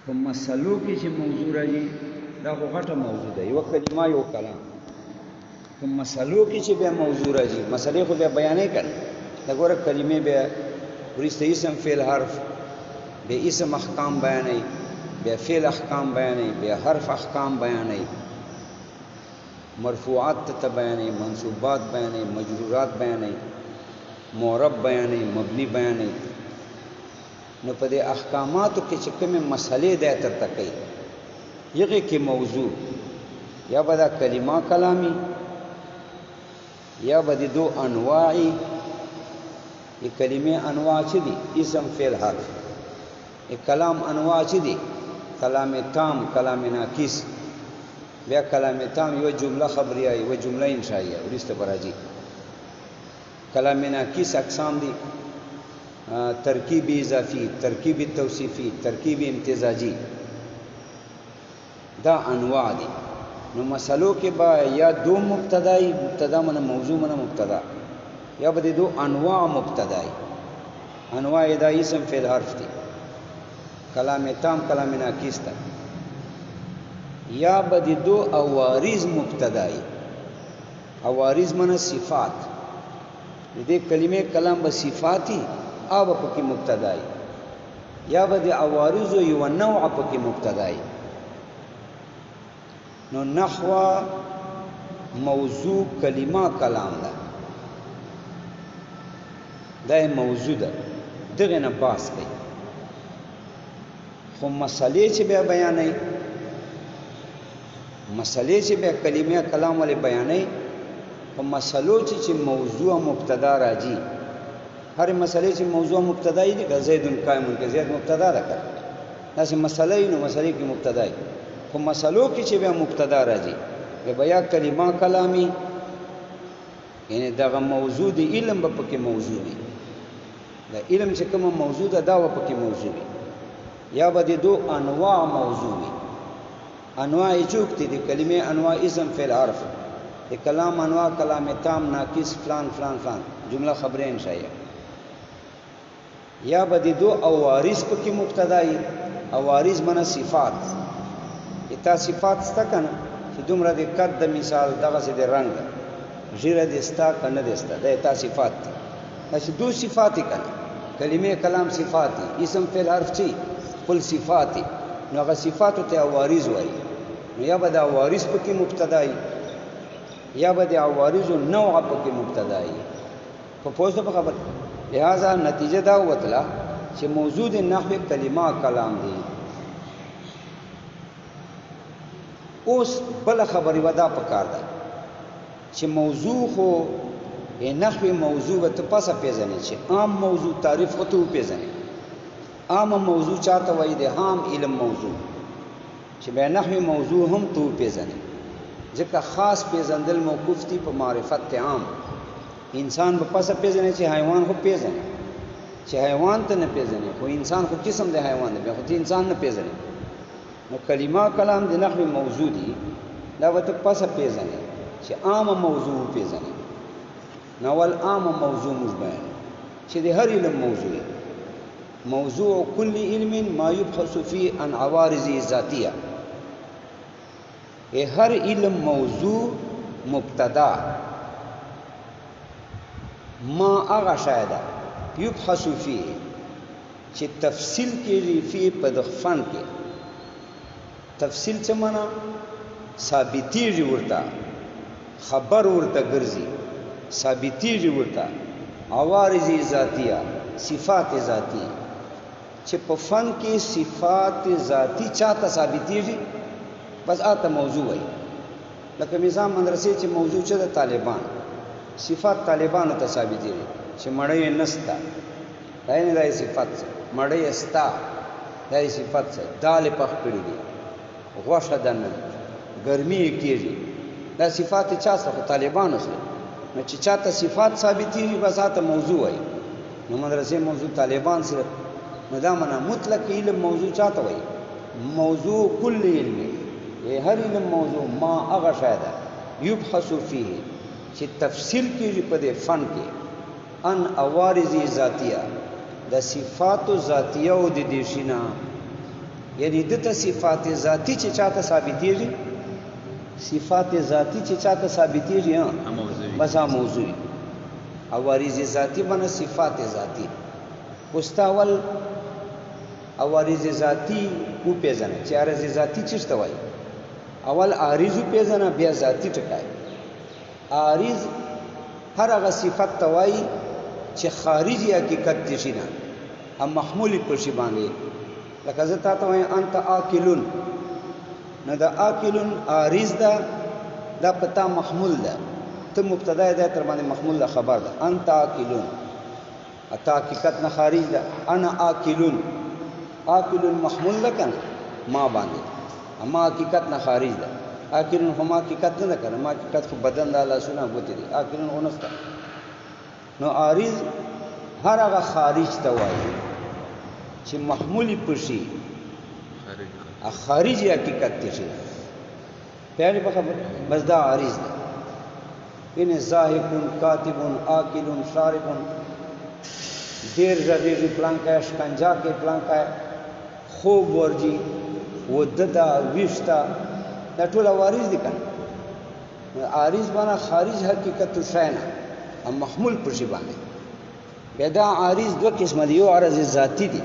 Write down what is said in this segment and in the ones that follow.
په مسلو کې چې موضوع راځي دا خو غټه موضوع ده، یو کلمه یو کلام. په مسلو کې چې بیا موضوع راځي، مسلې خو بیا بیانې کړي. دا ګوره کلمې بیا وروسته اسم فعل حرف، بیا اسم احکام بیانې، بیا فعل احکام بیانې، بیا حرف احکام بیانې، مرفوعات ته بیانې، منصوبات بیانې، مجرورات بیانې، معرب بیانې، مبني بیانې. نو په دې احکاماتو کې چې کومه مسلې ده تر تکي یغه کې موضوع یا به دا کلمه کلامی یا به د دو انواعی ای کلمه انواع چي دي اسم فعل حرف، ای کلام انواع چي دي کلام تام، کلام ناقص. بیا کلام تام یو جمله خبریه یو جمله انشائیه ورسته براجي. کلام ناقص اقسام دي ترکیب اضافی، ترکیب توصیفی، ترکیب امتزاجی، دا انواع دي. نو مسلو کې با یا دو مبتدای، مبتدا من موضوع من مبتدا، یا به دو انواع مبتدای. انواع دا اسم فعل حرف دي، کلام تام، کلام ناقص تا. یا به دو اوارز مبتدای، اوارز من صفات. دې کلمه کلام به صفاتی او پکې مبتدای، یا به د اوارز یو نوع پکې مبتدای. نو نحو موضوع کلمه کلام ده، دا موضوع ده، دغه نه باس کوي. خو مسلې چې بیا بیانې، مسلې چې بیا کلمه کلام ولې بیانې، په مسلو چې موضوع مبتدا راځي. هر مسلې چې موضوع مبتدا دی، که زید قائم کې زید مبتدا ده کړه، داسې مسلې نو مسلې کې مبتدا دی. خو مسلو کې چې بیا مبتدا راځي، بیا کلمه کلامی، یعنی دغه موضوع دی علم به پکې موضوع وي. دا علم چې کوم موضوع ده دا به پکې موضوع وي. یا به د دو انواع موضوع وي. انواع چوکتی دي کلمه انواع اسم فعل حرف، د کلام انواع کلام تام، ناقص، فلان فلان فلان، جمله خبره انشائیه. یا به د دو اوارث پکې مبتدای. اوارث من صفات، اته صفات ستا کنه چې دومره د قد د مثال دغه سي د رنگ ژیره د ستا کنه د ستا د اته صفات دي. چې دو صفات کنه کلمه کلام صفات دي، اسم فعل حرف چی خپل صفات دي. نو هغه صفات ته اوارث وایي. نو یا به د اوارث پکې مبتدای، یا به د اوارث نوع پکې مبتدای. په پوښتنه په خبر لہذا نتیجه دا وتله چې موجود نحو کلمه کلام دی. اوس بل خبري ودا پکار ده چې موضوع خو نحو موضوع ته پاسه پیژنې، چې عام موضوع تعریف خو ته پیژنې. عام موضوع چاته وایي د عام علم موضوع، چې به نحو موضوع هم ته پیژنې. ځکه خاص پیژندل موقوف دي په معرفت عام. انسان په پاسه پیژنې چې حیوان خو پیژنې، چې حیوان ته نه پیژنې، خو انسان خو قسم د حیوان دی، خو ته انسان نه پیژنې. نو کلمه کلام د نحو موضوع دي، دا وته پاسه پیژنې چې عام موضوع پیژنې. نو ول عام موضوع مش بیان چې د هر علم موضوع، موضوع كل علم ما يبحث فيه عن عوارض ذاتيه. هر علم موضوع مبتدا ما هغه شاید یبحث فيه چې تفصیل کېږي فيه په د فن کې. تفصیل څه معنا؟ ثابتېږي ورته، خبر ورته ګرځي، ثابتېږي ورته عوارض ذاتیه، صفات ذاتی. چې په فن کې صفات ذاتی چاته ثابتېږي بس آته موضوع وي. لکه نظام مدرسې چې موضوع چې د طالبان، صفات طالبانو ته ثابتېږي چې مړی نستا، دا نه دی صفات، مړی استا دا صفات څه، دال پخ کړی دي، غوښه دنه، ګرمي کېږي، دا صفات چا سره؟ طالبانو سره. نو چې چاته صفات ثابتېږي بس آته موضوع وي. نو مدرسې موضوع طالبان سره. نو دا معنا مطلق علم موضوع چاته وي؟ موضوع کل علم، هر علم موضوع ما هغه شاید یبحث فيه چې تفصیل کېږي په دې فن کې ان عوارض ذاتیه، د صفات ذاتیه او د دیشینا یعنی دته صفات ذاتی چې چاته ثابتېږي صفات ذاتی چې چاته ثابتېږي بس موضوعي عوارض ذاتی باندې صفات ذاتی مستاول عوارض ذاتی کو پیژنه چې عارض ذاتی څه ته وایي اول عارض پیژنه بیا ذاتی ټکای عارض هر هغه صفت ته وایي چې خارجي حقیقت دي شي نه هم محمول پر شی باندې لکه زه تا ته وایم انت آکلون نه دا آکلون عارض دا پتا محمول ده ته مبتدا ده تر باندې محمول ده خبر ده انت آکلون اتا حقیقت نه خارج ده انا آکلون آکلون محمول ده کنه ما باندې اما حقیقت نه خارج ده آکلون هم حقیقت نه کنه ما حقیقت خو بدن ده الله سونه بوتي دي آکلون اونسته نو عارض هر هغه خارج ته وایي چې محمولی پشي خارجي حقیقت دي شي پیاری په خبر بس دا عارض ده ان زاهق کاتب آکل شارب دیر زدی پلان کا شکنجا کې پلان کا خوب ورجی وددا وشتا دا ټول عارض دي کنه عارض باندې خارج حقیقت شاینا ام محمول پشي باندې بدا عارض دو قسم دي یو عارض ذاتی دي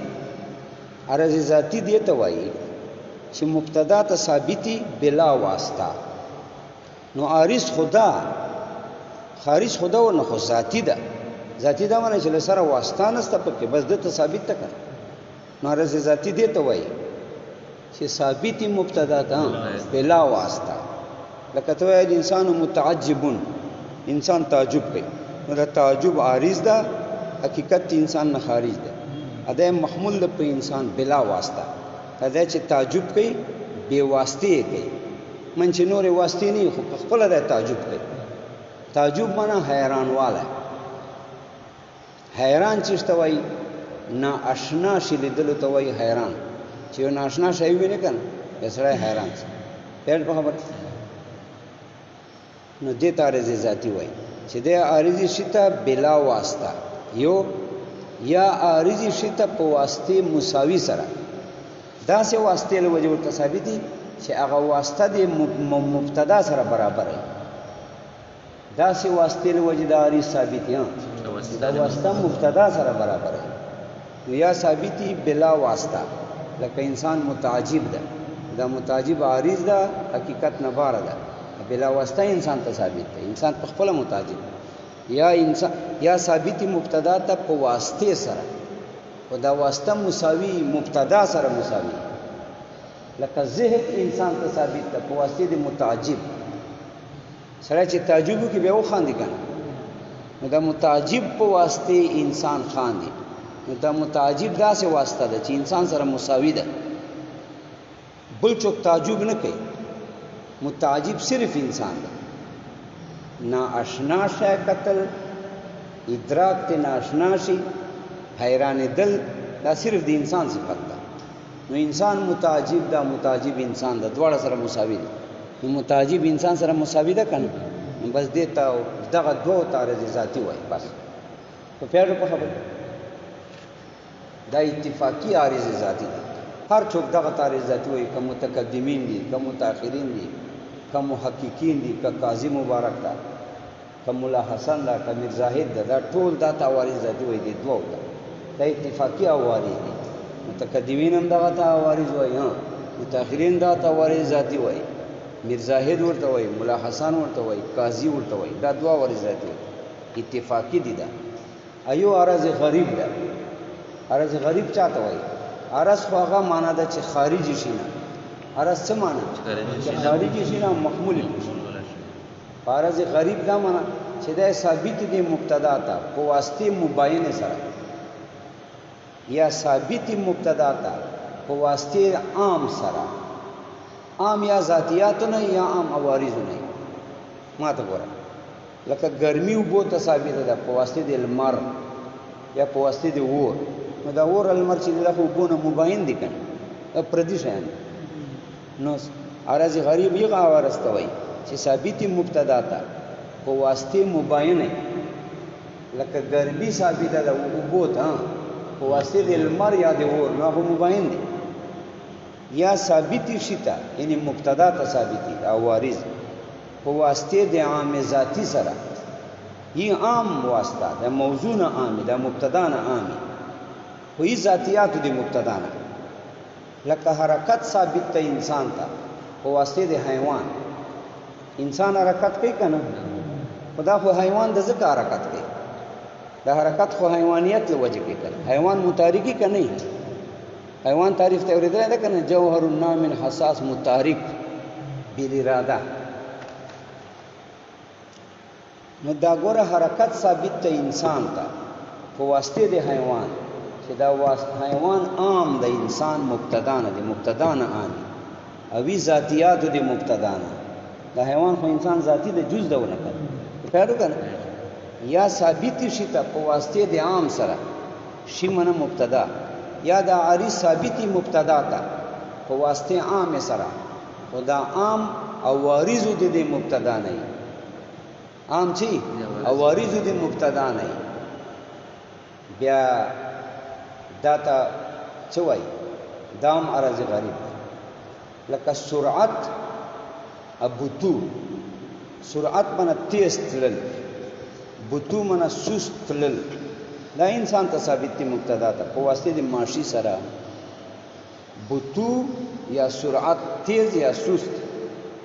عارض ذاتی دی ته وایي چې مبتدا ته ثابتي بلا واسطه نو عارض خدا خارج خدا و نه خو ذاتی ده ذاتی ده معنی چې سره واسطه نسته پکې بس د ته ثابت تک نو عارض ذاتی دی ته وایي چې ثابتي مبتدا ته بلا واسطه لکه ته وایي انسان متعجبون انسان تعجب کوي نو دا تعجب عارض ده حقیقت انسان نه خارج ده اده محمول په انسان بلا واسطه اده چې تعجب کوي بے واسطه کوي من چې نور واسطه نه خو خپل د تعجب کوي تعجب معنا حیران والا حیران چې توای نا آشنا شې لیدل ته وای حیران چې نا آشنا شې ویني کنه یسره حیران پیل په خبر نو دې تارز ذاتی وای چې د عارضی شته بلا واسطه یو یا عارضی شته په واسطه مساوي سره دا سه واسطه له وجه ورته ثابتي چې هغه واسطه د مبتدا سره برابر وي دا سه واسطه له وجه د عارض ثابتي دا واسطه مبتدا سره برابر وي یا ثابتي بلا واسطه لکه انسان متعجب ده دا متعجب عارض ده حقیقت نه بار ده بلا واسطه انسان ته ثابت ده انسان په خپل متعجب یا انسان یا ثابت مبتدا ته په واسطه سره او دا واسطه مساوي مبتدا سره مساوي لکه ذهن انسان ته ثابت ده په واسطه د متعجب سره چې تعجب کې به و خاندي کنه نو دا متعجب په واسطه انسان خاندي نو دا متعجب داسې واسطه ده چې انسان سره مساوي ده بل څوک تعجب نه کوي متعجب صرف انسان ده نا آشنا شای قتل ادراک ته ناشنا شي حیران دل دا صرف د انسان صفت ده نو انسان متعجب دا متعجب انسان ده دواړه سره مساوي دي نو متعجب انسان سره مساوي ده کنه بس دیتا دغه دوه تعارض ذاتی وای بس په پیړو په خبره دا اتفاقی عارض ذاتی ده هر څوک دغه تعارض ذاتی وای کوم متقدمین دي کوم متأخرین دي کوم محققین دي کوم قاضی مبارک ده کوم مولا حسن ده کوم میر زاهد ده دا ټول دا تعارض ذاتی وای دي دوه دا اتفاقی عوارض دي متقدمین هم دغه تعارض وای متأخرین دا تعارض ذاتی وای میر زاهد ورته وای مولا حسن ورته وای قاضی ورته وای دا دوه عوارض ذاتی اتفاقی دي دا ایو عارض غریب ده عارض غریب چاته وای عارض خواغه معنا ده چې خارجي شي نه عارض څه معنا چې خارجي شي نه محمول عارض غریب دا معنا چې دا ثابت دي مبتدا ته په واسطه مباین سره یا ثابت مبتدا ته په واسطه عام سره عام یا ذاتیات نه یا عام عوارض نه ما ته ګوره لکه ګرمي وبو ته ثابت ده په واسطه د المر یا په واسطه د ور نو دا ور المر چې له وبونه مباین دي کنه پردي شان نو عارض غریب یې غاورستوي چې ثابت مبتدا ته په واسطه مباین لکه ګرمي ثابت ده وبو ته په واسطه د المر یا د ور نو هغه مباین دي یا ثابتی شتا یعنی مبتدا ته ثابتی او وارث په واسطه د عام ذاتی سره یہ عام واسطه د موضوع نه عام د مبتدا نه عام خو ای ذاتیات د مبتدا نه لکه حرکت ثابت ته انسان ته په واسطه د حیوان انسان حرکت کوي کنه خدا خو حیوان د ځکه حرکت کوي د حرکت خو حیوانیت له وجه کې کوي حیوان متحرکی کنه حیوان تعریف ته اوریدل ده کنه جوهر النام حساس متحرک بالاراده نو دا ګوره حرکت ثابت ته انسان ته په واسطه د حیوان چې دا حیوان عام د انسان مبتدا نه دی مبتدا نه عام او وی ذاتیات د مبتدا نه د حیوان خو انسان ذاتی د جز دونه کوي پیدا کنه یا ثابت شي ته په واسطه د عام سره شي منه مبتدا یا د عارض ثابتی مبتدا ته په واسطه عام سره خدا عام او وارث د مبتدا نه عام چی او وارث د مبتدا نه بیا داتا چوي دام ارز غریب لکه سرعت ابوتو سرعت من تیز تلل بوتو من سست تلل دا انسان ته ثابت دی مبتدا ته په واسطه د ماشي سره بوتو یا سرعت تیز یا سست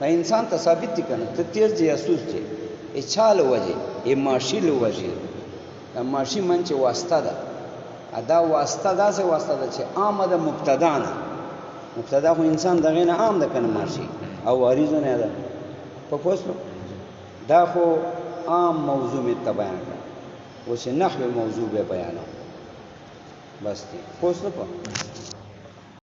دا انسان ته ثابت دی کنه ته تیز یا سست دی اچال وجه ای ماشي لو وجه دا ماشي من چې واسطه ده ادا واسطه ده سه واسطه ده چې آمده مبتدا نه مبتدا خو انسان دغه نه عام ده کنه ماشي او وارث نه ده په پوسټ دا خو عام موضوع می بیان کړ و چې نحو موضوع به بیانو بس دې پوسټ په